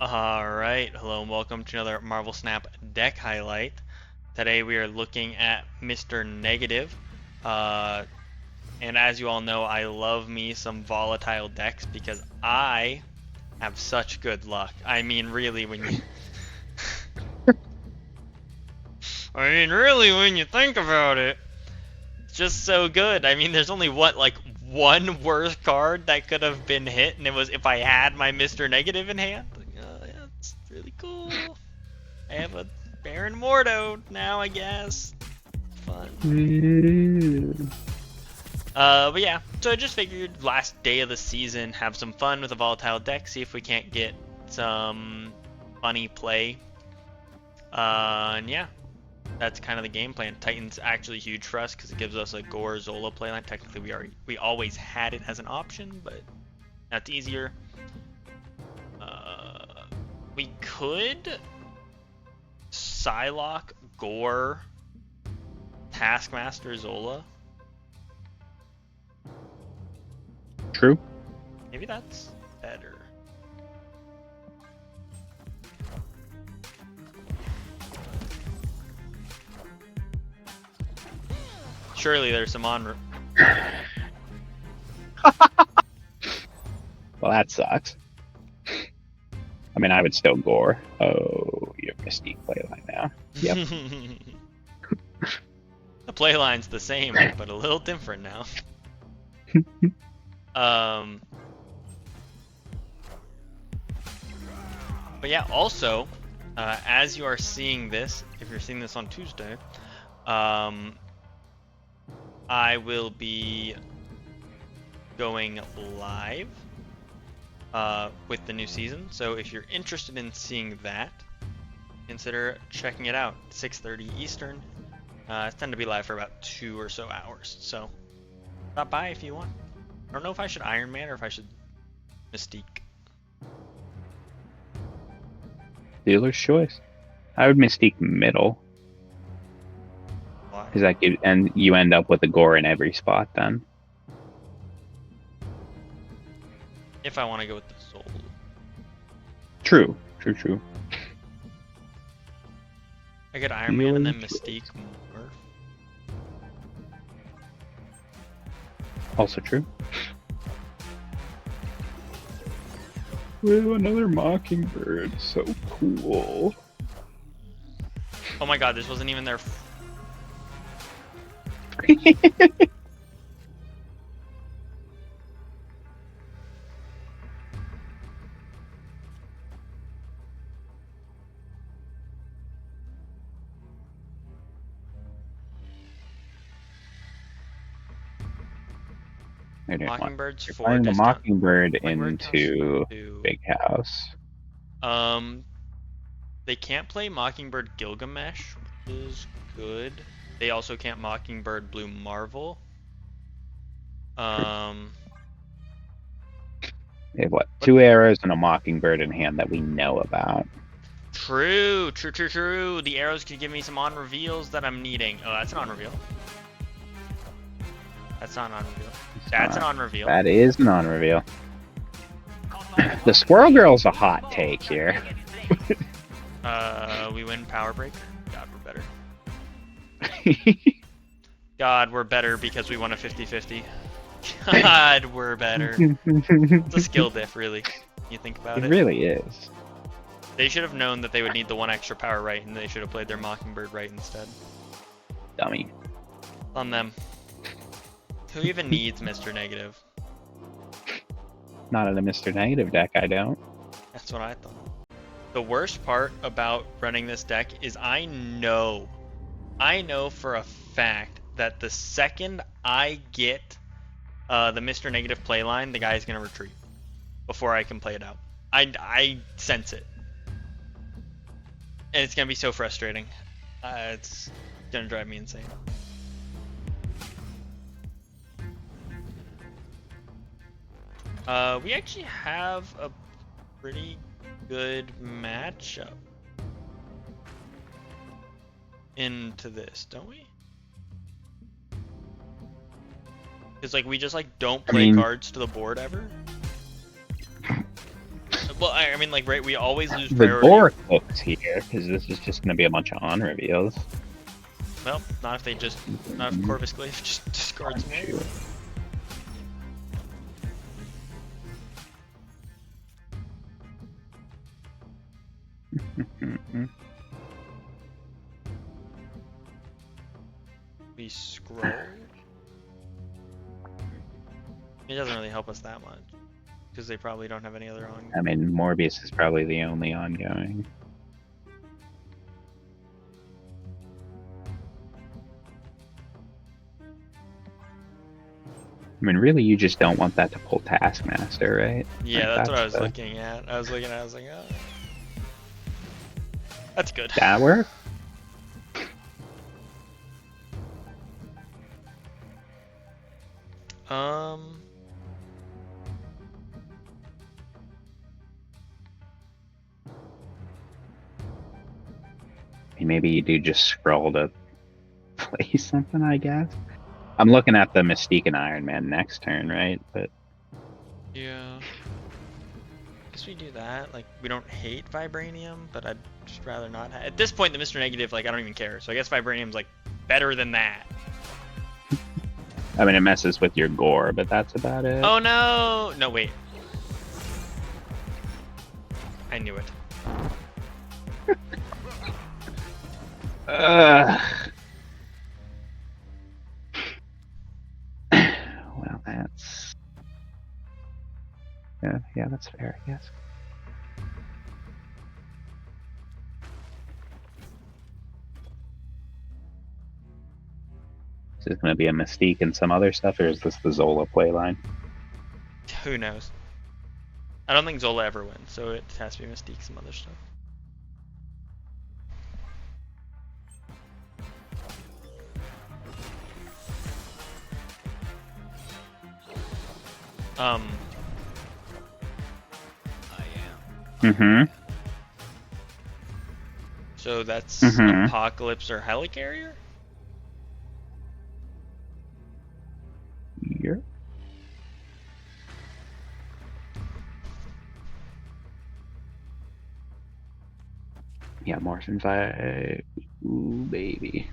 Alright, hello and welcome to another Marvel Snap deck highlight. Today we are looking at Mr. Negative. And as you all know, I love me some volatile decks because I have such good luck. I mean, really, when you... when you think about it, it's just so good. I mean, there's only one worse card that could have been hit, and it was if I had my Mr. Negative in hand. Yeah, it's really cool. I have a Baron Mordo now, I guess. Fun. But yeah, so I just figured last day of the season, have some fun with a volatile deck, see if we can't get some funny play. And yeah, that's kind of the game plan. Titan's actually huge for us because it gives us a Gorr Zola playline. Technically, we always had it as an option, but that's easier. We could Psylocke, Gorr, Taskmaster, Zola. True. Maybe that's better. Surely there's some on. Well, that sucks. I mean, I would still Gorr. Oh, your Mystique playline now. Yep. The playline's the same, but a little different now. But yeah, also, as you are seeing this, if you're seeing this on Tuesday, I will be going live with the new season. So if you're interested in seeing that, consider checking it out. 6:30 Eastern. I tend to be live for about 2 or so hours. So stop by if you want. I don't know if I should Iron Man or if I should Mystique. Dealer's choice. I would Mystique middle. Why? Because that gives, and you end up with a Gorr in every spot then. If I want to go with the Soul. True. True. I could Iron Man and then Mystique Morph. Also true. Ooh, another Mockingbird. So cool. Oh my god, this wasn't even there. Mockingbird's You're 4 playing the discount. Mockingbird Mockingbird into to... Big House. They can't play Mockingbird Gilgamesh, which is good. They also can't Mockingbird Blue Marvel. They have what? 2 arrows and a Mockingbird in hand that we know about. True. The arrows could give me some on reveals that I'm needing. Oh, that's an on reveal. That's not an on reveal. That's an on reveal. That is an on reveal. The Squirrel Girl's a hot take here. We win Power Breaker. God, we're better. God, we're better because we won a 50-50. God, we're better. It's a skill diff, really. You think about it. It really is. They should have known that they would need the 1 extra power right, and they should have played their Mockingbird right instead. Dummy. On them. Who even needs Mr. Negative? Not in a Mr. Negative deck, I don't. That's what I thought. The worst part about running this deck is I know for a fact that the second I get the Mr. Negative playline, the guy's gonna retreat before I can play it out. I sense it, and it's gonna be so frustrating. It's gonna drive me insane. We actually have a pretty good matchup into this, don't we? Because like we just like don't play cards to the board ever. Well, I mean, like, right, we always lose The priority. Gorr cooks here, because this is just going to be a bunch of on reveals. Well, not if they just, not if Corvus Glaive just discards them all. Shoot. We scroll. It doesn't really help us that much, because they probably don't have any other on. I mean, Morbius is probably the only ongoing. I mean, really, you just don't want that to pull Taskmaster, right? Yeah, Like, that's what I was the- looking at. I was like, oh. That's good. That work? Um. Maybe you do just scroll to play something, I guess. I'm looking at the Mystique and Iron Man next turn, right? But Yeah. Guess we do that. Like, we don't hate Vibranium, but I'd just rather not. At this point, the Mr. Negative, like, I don't even care. So I guess Vibranium's, like, better than that. I mean, it messes with your Gorr, but that's about it. Oh, no! No, wait. I knew it. Well, that's... Yeah, that's fair, I guess. Is this going to be a Mystique and some other stuff, or is this the Zola playline? Who knows? I don't think Zola ever wins, so it has to be Mystique, some other stuff. Mm-hmm. So that's Mhm. Apocalypse or Helicarrier? Yep. Yeah, Morphin 5. Ooh, baby.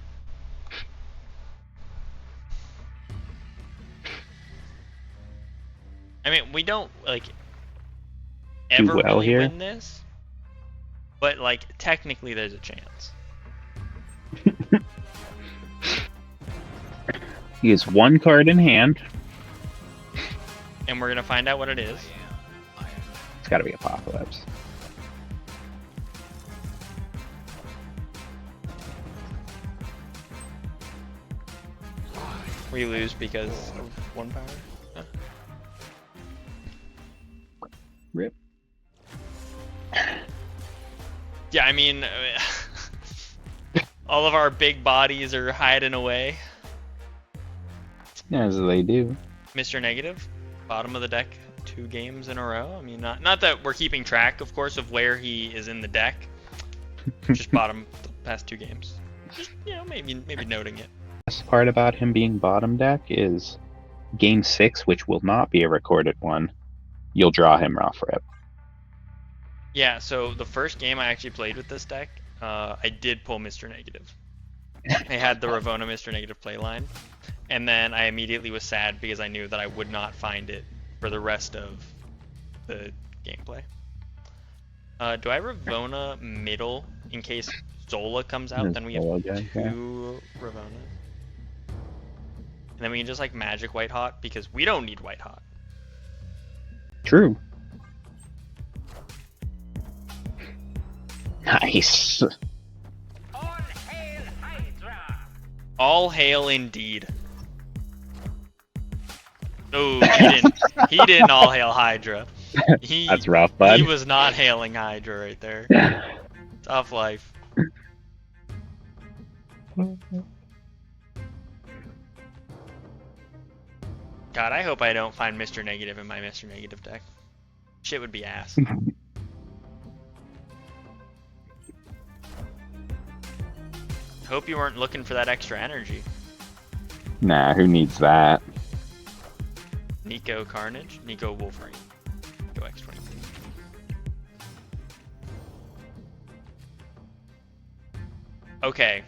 I mean, we don't, like, ever well really here. win this, but, like, technically there's a chance. He has one card in hand. And we're gonna find out what it is. It's got to be Apocalypse. We lose because of one power. Huh. Rip. Yeah, I mean, all of our big bodies are hiding away. As they do. Mr. Negative, bottom of the deck, 2 games in a row. I mean, not that we're keeping track, of course, of where he is in the deck. Just bottom the past 2 games. Just, you know, maybe noting it. The best part about him being bottom deck is game 6, which will not be a recorded one. You'll draw him rough rip. Yeah, so the first game I actually played with this deck, I did pull Mr. Negative. I had the Ravonna Mr. Negative playline, and then I immediately was sad because I knew that I would not find it for the rest of the gameplay. Do I Ravonna middle in case Zola comes out? Then we have Zola guy, yeah. 2 Ravonna. And then we can just like Magic White Hot because we don't need White Hot. True. Nice. All hail indeed. Oh, he didn't all hail Hydra. That's rough, bud. He was not hailing Hydra right there. Tough life. God, I hope I don't find Mr. Negative in my Mr. Negative deck. Shit would be ass. Hope you weren't looking for that extra energy. Nah, who needs that? Nico Carnage, Nico Wolverine. Go X23. Okay.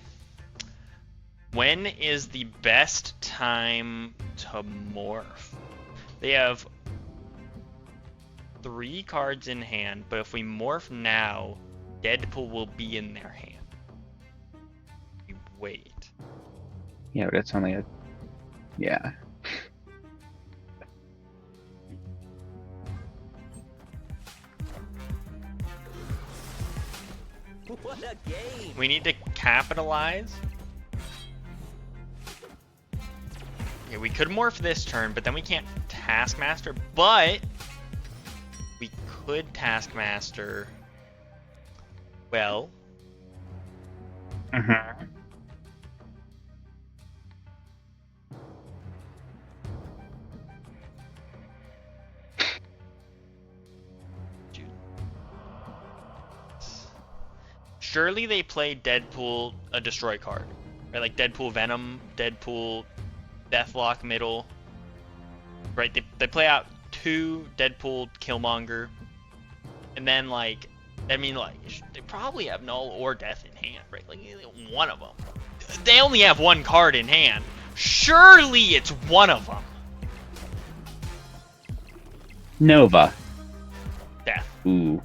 When is the best time to morph? They have 3 cards in hand, but if we morph now, Deadpool will be in their hand. We wait. Yeah, but it's only a... Yeah. What a game! We need to capitalize. Yeah, we could morph this turn, but then we can't Taskmaster, but we could Taskmaster. Well. Mm-hmm. Surely they play Deadpool a destroy card, right? Like Deadpool Venom, Deadpool Deathlock middle, right? They play out 2 Deadpool Killmonger, and then like, I mean like, they probably have Null or Death in hand, right? Like one of them. They only have 1 card in hand. Surely it's one of them. Nova. Death. Ooh.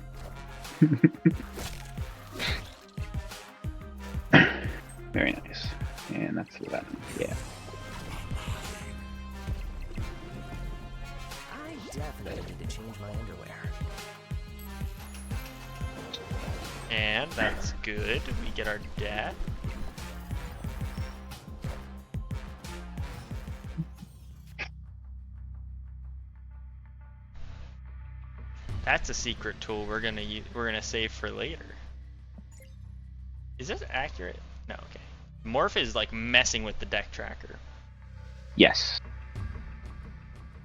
Very nice. And that's 11. Yeah. I definitely need to change my underwear. And that's good. We get our death. That's a secret tool we're gonna save for later. Is this accurate? No, okay. Morph is like messing with the deck tracker. Yes.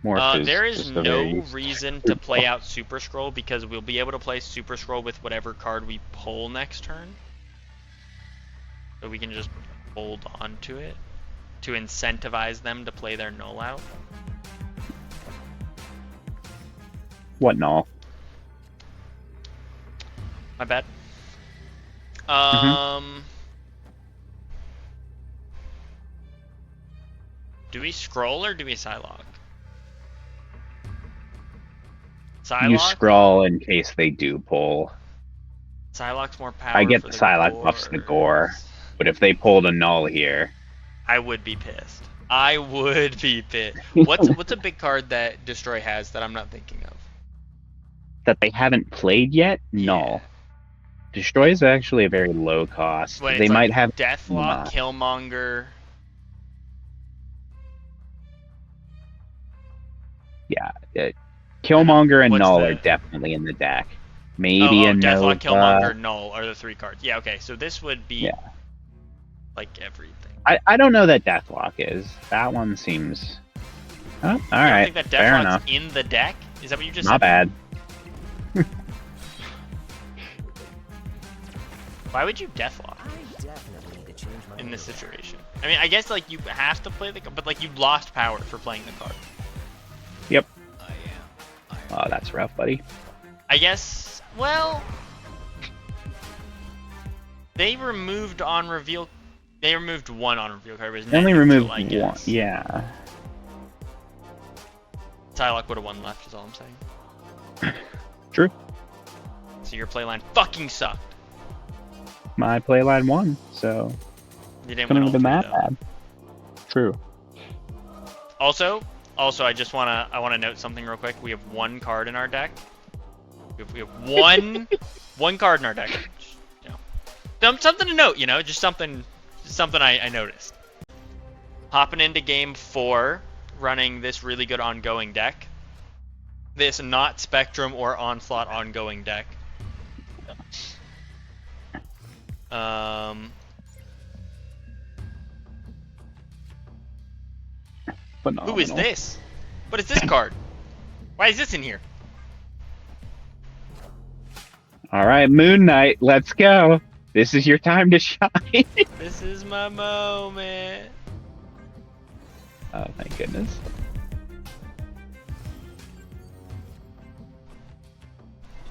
Morph there is just a no very- reason to play out Super-Skrull because we'll be able to play Super-Skrull with whatever card we pull next turn. So we can just hold on to it to incentivize them to play their null out. What null? My bad. Do we scroll or do we Psylocke? Psylocke? You scroll in case they do pull. Psylocke's more power. I get for the the Psylocke buffs the Gorr, but if they pulled a null here, I would be pissed. I would be pissed. What's a big card that Destroy has that I'm not thinking of? that they haven't played yet, null. Destroy is actually a very low cost. When They it's might like have Deathlock, Killmonger. Yeah, Killmonger and What's null the- are definitely in the deck. Maybe a Nova. Deathlock, Killmonger, Null are the 3 cards. Yeah, okay. So this would be like everything. I don't know that Deathlock is. That one seems. Oh, all You right. don't think that Fair Deathlock's enough. in the deck? Is that what you just Not said? bad. Why would you Deathlock I definitely need to change my in this underwear. situation? I mean, I guess like you have to play the, but like you lost power for playing the card. Yep. I am. Oh, that's rough, buddy. I guess. Well, they removed on reveal. They removed 1 on reveal card. It was They only neutral, removed I one. guess. Yeah. Psylocke would have 1 left. Is all I'm saying. True. So your playline fucking sucked. My playline won, so You didn't couldn't win have all been 3, that though. bad. True. Also, I just wanna note something real quick. We have 1 card in our deck. We have one card in our deck. Just, you know, something to note. You know, just something I noticed. Hopping into game 4, running this really good ongoing deck. This not Spectrum or Onslaught ongoing deck. Phenomenal. Who is this? What is this card? Why is this in here? All right, Moon Knight, let's go. This is your time to shine. This is my moment. Oh my goodness.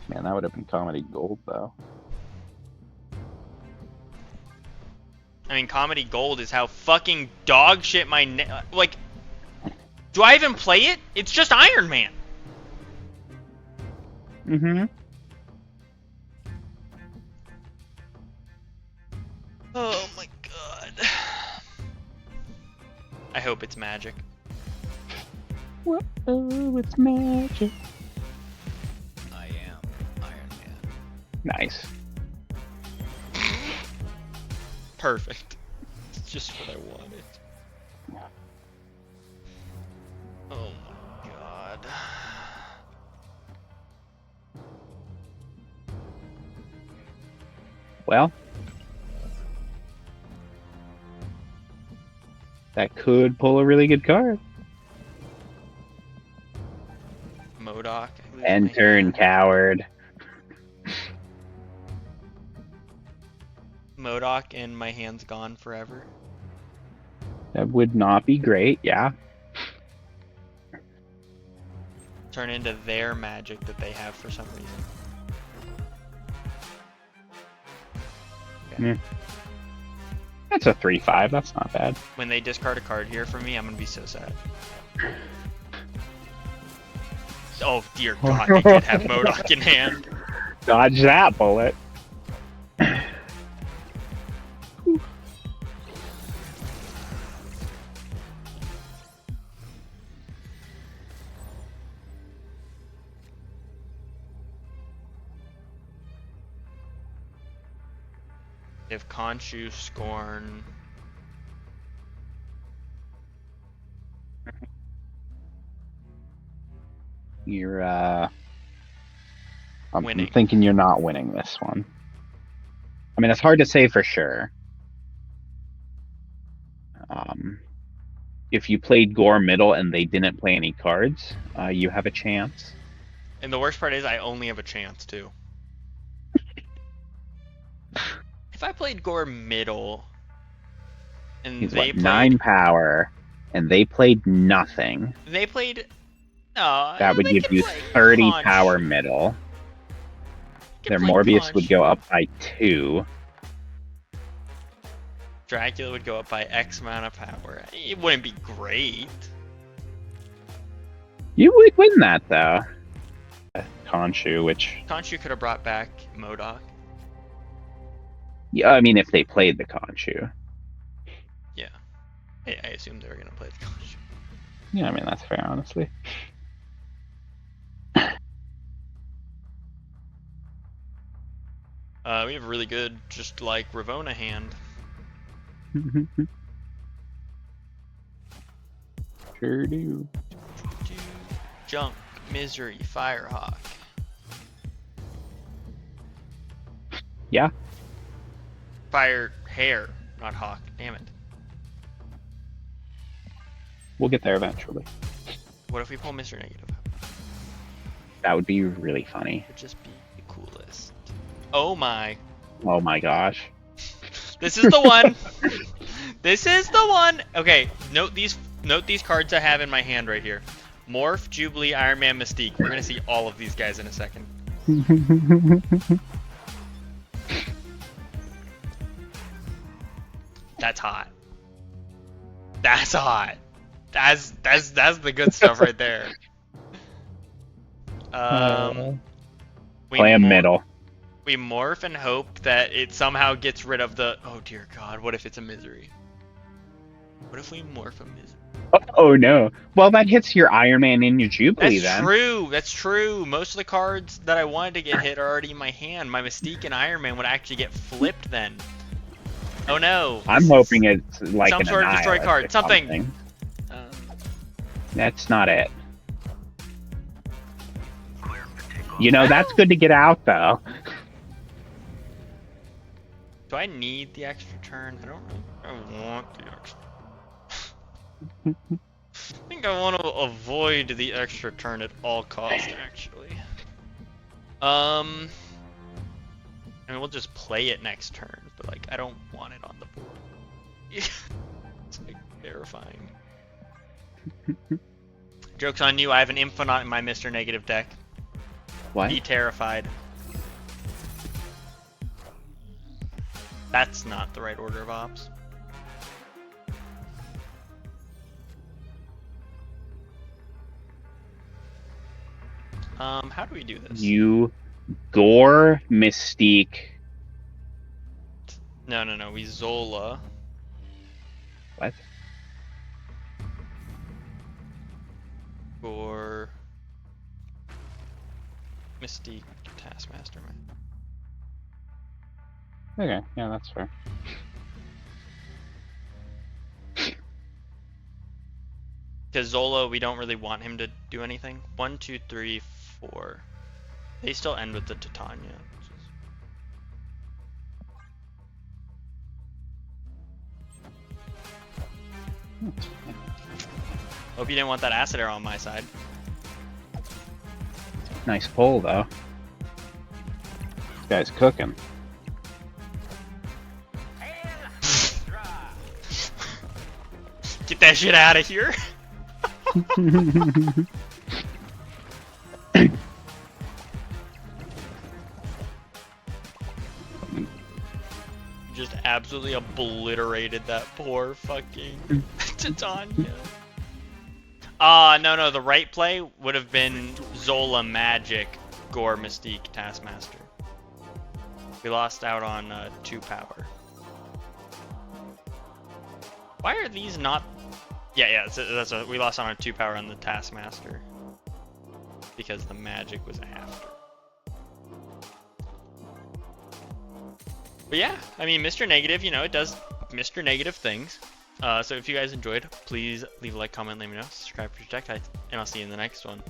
Man, that would have been comedy gold, though. I mean, Comedy Gold is how fucking dog shit my like. Do I even play it? It's just Iron Man. Mm-hmm. Oh my god. I hope it's Magik. Whoa, it's magic. I am Iron Man. Nice. Perfect. It's just what I wanted. Oh my god. Well, that could pull a really good card. MODOK. I lose my Enter and hand. coward. MODOK and my hand's gone forever. That would not be great, yeah. Turn into their magic that they have for some reason. Okay. That's a 3/5, that's not bad. When they discard a card here for me, I'm gonna be so sad. Oh dear god, they did have MODOK in hand. Dodge that bullet. If Khonshu, Scorn. You're, I'm Winning. thinking you're not winning this one. I mean, it's hard to say for sure. If you played Gorr middle and they didn't play any cards, you have a chance. And the worst part is I only have a chance too. If I played Gorr middle and He's they what, played 9 power, and they played nothing. they played no, That would they give could you play 30 Conch. power middle. They Their could play Morbius Conch. would go up by 2. Dracula would go up by X amount of power. It wouldn't be great. You would win that though. Khonshu, which Khonshu could have brought back MODOK. yeah, I mean if they played the Khonshu. Yeah. I assumed they were gonna play the Khonshu. Yeah, I mean that's fair, honestly. We have a really good, just like Ravonna hand. Sure do. Junk, Misery, Firehawk. Yeah. Fire hair, not hawk. Damn it. We'll get there eventually. What if we pull Mr. Negative? That would be really funny. It'd just be the coolest. Oh my. Oh my gosh. This is the one. This is the one. Okay, note these cards I have in my hand right here. Morph, Jubilee, Iron Man, Mystique. We're gonna see all of these guys in a second. That's hot. That's hot. That's the good stuff right there. We Play a mor- middle. We morph and hope that it somehow gets rid of the. Oh dear God! What if it's a misery? What if we morph a misery? Oh no. Well, that hits your Iron Man and your Jubilee That's then. true. That's true. Most of the cards that I wanted to get hit are already in my hand. My Mystique and Iron Man would actually get flipped then. Oh no. I'm hoping it's like some an sort of destroy Annihilus card. or Something. That's not it. You know, that's good to get out though. Do I need the extra turn? I don't really want the extra. I think I want to avoid the extra turn at all costs, actually. I mean, we'll just play it next turn, but like, I don't want it on the board. It's like terrifying. Joke's on you, I have an Infinite in my Mr. Negative deck. What? Be terrified. That's not the right order of ops. How do we do this? You Gorr, Mystique. No. We Zola. What? Gorr. Mystique, Taskmaster, man. Okay, yeah, that's fair. Because Zola, we don't really want him to do anything. 1, 2, 3, 4. They still end with the Titania. Hope you didn't want that acid arrow on my side. Nice pull, though. This guy's cooking. Get that shit out of here. Just absolutely obliterated that poor fucking Titania. No, the right play would have been Zola, Magik, Gorr, Mystique, Taskmaster. We lost out on 2 power. Why are these not? Yeah. We lost out on 2 power on the Taskmaster because the Magik was after. But yeah, I mean, Mr. Negative, it does Mr. Negative things. So if you guys enjoyed, please leave a like, comment, let me know, subscribe for Projectile, and I'll see you in the next one.